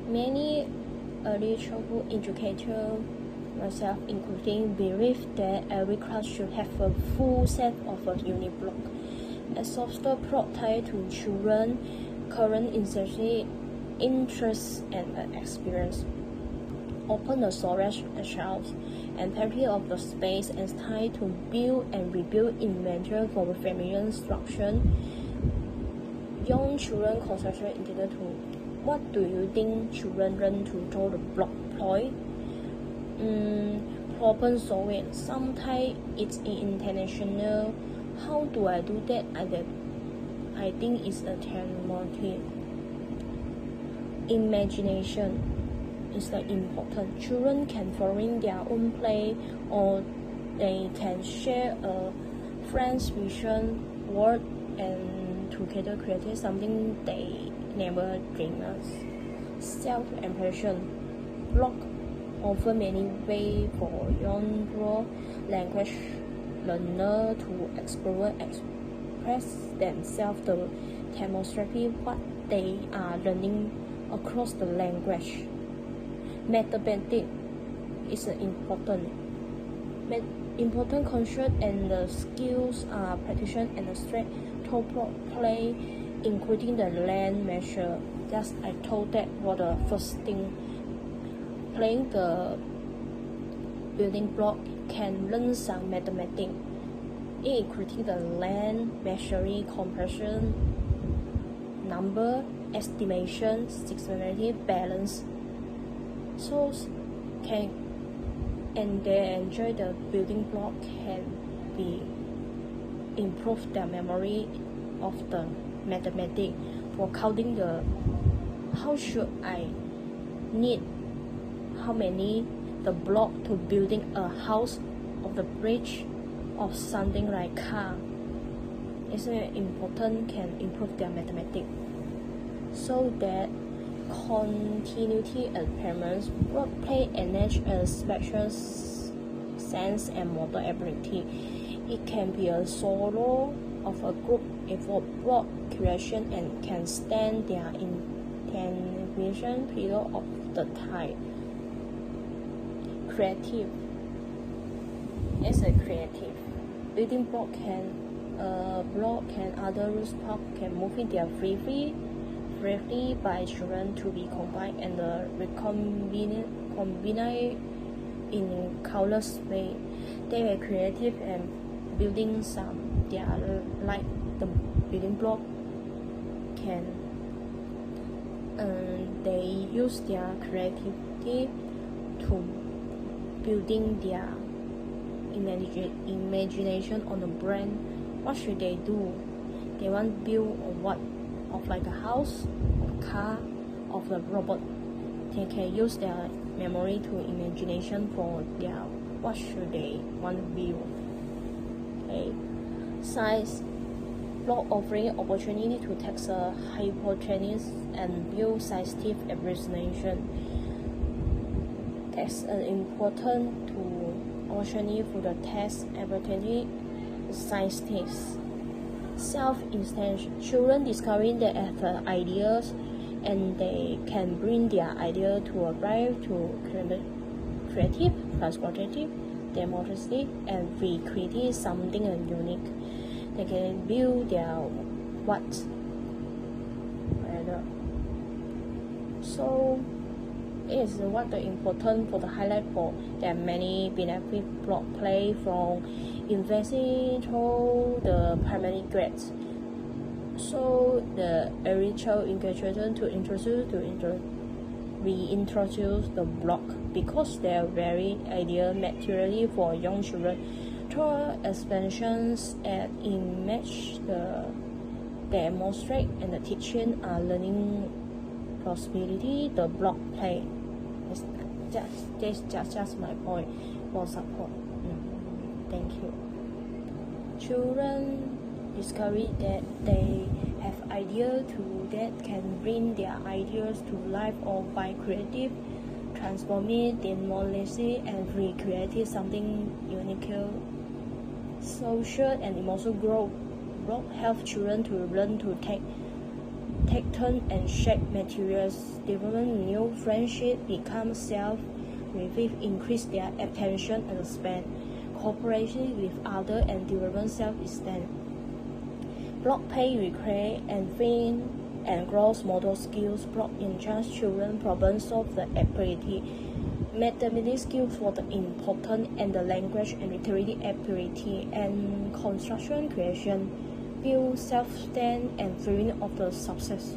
Many early childhood educators, myself including, believe that every class should have a full set of a unit block. A softer plot tied to children, current interests and experience. Open the storage shelves and plenty of the space and time to build and rebuild inventory for familiar instruction. Young children concentration intended to what do you think children learn to draw the block ploy? Problem solving. Sometimes it's intentional. How do I do that? I think it's a technology. Imagination is important. Children can follow their own play, or they can share a friend's vision, word, and together create something they never dreamed of. Self-impression. Block offer many ways for young language learner to explore, express themselves, to demonstrate what they are learning across the language. Mathematics is important concept, and the skills are practitioner and the straight to play, including the land measure. Just I told that for the first thing. Playing the building block can learn some mathematics, including the land measuring, compression, number, estimation, similarity, balance. So and they enjoy the building block can be improve their memory of the mathematics for counting the how should I need how many the block to building a house of the bridge of something like car. It's important, can improve their mathematics. So that continuity impairments will play enhance a special sense and motor ability. It can be a solo of a group effort block creation and can stand their intention period of the time. Creative. As a creative, building block can other rooftop can move in their freely by children to be combined and recombined in countless ways. They are creative and building some. They are like the building block can. They use their creativity to building their imagination on the brain. What should they do? They want to build what of like a house, a car, of a robot. They can use their memory to imagination for their what should they want to build. Okay. Science block offering opportunity to test a hypothesis and build scientific explanation. That's important to opportunity for the test opportunity scientists. Self-extension. Children discovering they have ideas and they can bring their idea to a life to creative, transportative, democracy, and recreate something unique. They can build their what. So is what the important for the highlight for there are many benefit block play from investing through the primary grades. So the early child engagement to reintroduce the block because they are very ideal materially for young children. Through expansions and image the demonstrate and the teaching are learning possibility the block play. That's just my point for support. Thank you. Children discover that they have ideas that can bring their ideas to life or by creative, transforming, demolishing, and recreating something unique. Social and emotional growth help children to learn to take take turn and share materials, develop new friendship, become self-relief, increase their attention and span, cooperation with others, and develop self-esteem. Block play recreate and train and growth motor skills. Block enhance children problem solve the ability. Mathematics skills for the important and the language and literary ability, and construction creation build self-esteem and feeling of the success.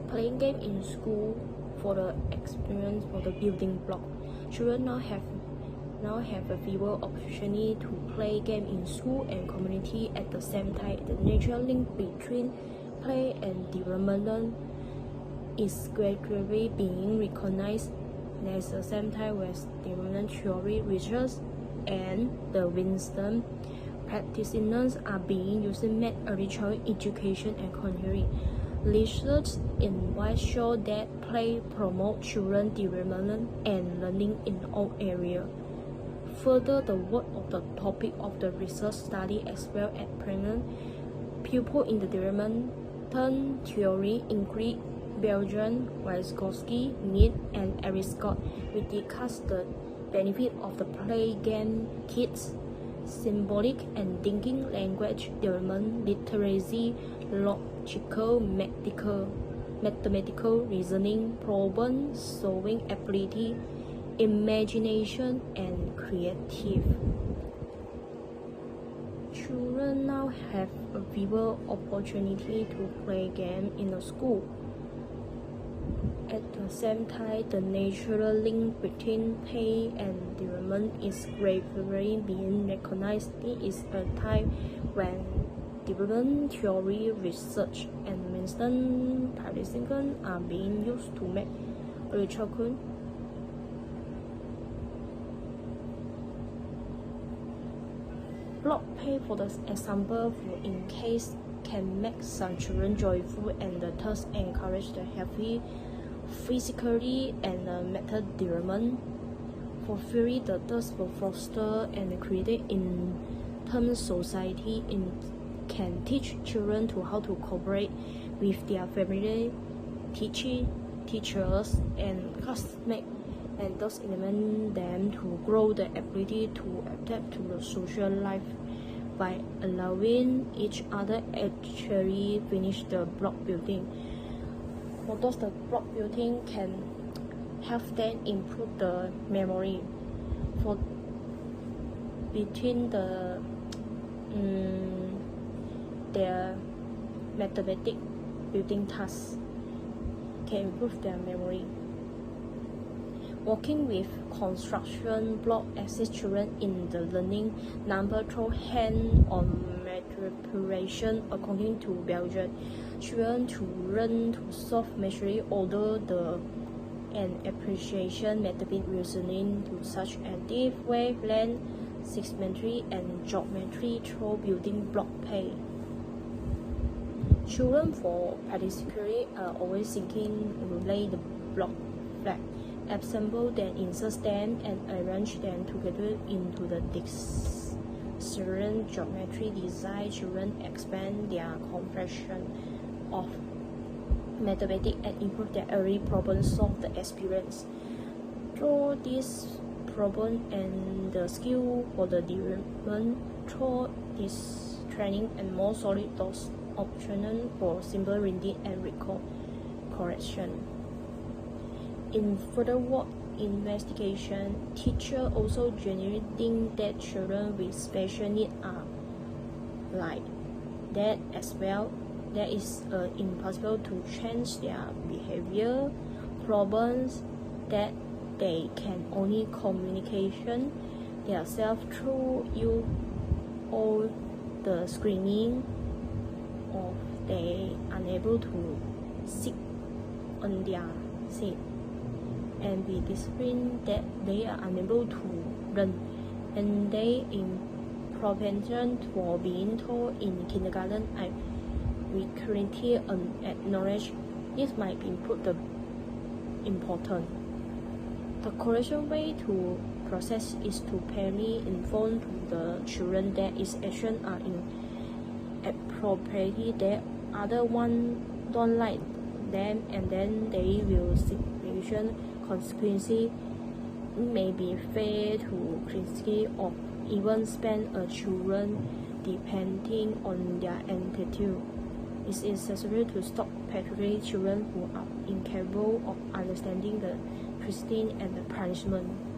Playing game in school for the experience for the building block. Children now have a fewer opportunity to play game in school and community at the same time. The natural link between play and development is gradually being recognized at the same time with development theory research and the wisdom practitioners are being used in early child education and continuing. Research in white show that play promotes children development and learning in all areas. Further, the work of the topic of the research study as well as present pupil in the development theory include Belgian, Wygotsky, Mead, and Ariscott. We discuss the benefit of the play game kids, symbolic and thinking, language development, literacy, logical, mathematical reasoning, problem solving ability, imagination, and creative. Children now have a fewer opportunity to play game in the school. At the same time, the natural link between play and development is gradually being recognized. It is a time when development theory research and wisdom practitioners are being used to make research. Block play, for the example, in case can make some children joyful and thus encourage the healthy physically and mental development. For theory, the thus will foster and create in terms society can teach children to how to cooperate with their family, teachers, and classmates, and thus enable them to grow the ability to adapt to the social life by allowing each other actually finish the block building. For those, the block building can help them improve the memory for between the their mathematic building tasks can improve their memory. Working with construction block assists children in the learning number through hand-on manipulation according to Belgian. Children to learn to solve measuring order and appreciation mathematical reasoning to such as depth, wavelength, symmetry, and geometry through building block play. Children for particularly are always thinking to lay the block flat. Assemble them, insert them, and arrange them together into the different geometry design. Children expand their comprehension of mathematics and improve their early problem solve the experience. Through this problem and the skill for the development, through this training and more solid those options for simple reading and recall correction. In further work investigation, teachers also generally think that children with special needs are like that as well. That is impossible to change their behavior problems, that they can only communication themselves through you or the screening, or they unable to sit on their seat and be disciplined, that they are unable to learn, and they in prevention for being told in kindergarten we currently acknowledge this might improve the important. The correct way to process is to clearly inform to the children that its actions are inappropriate, that other one don't like them, and then they will situation consequences may be fair to critique or even spend a children depending on their attitude. It is necessary to stop particularly children who are incapable of understanding the criticism and the punishment.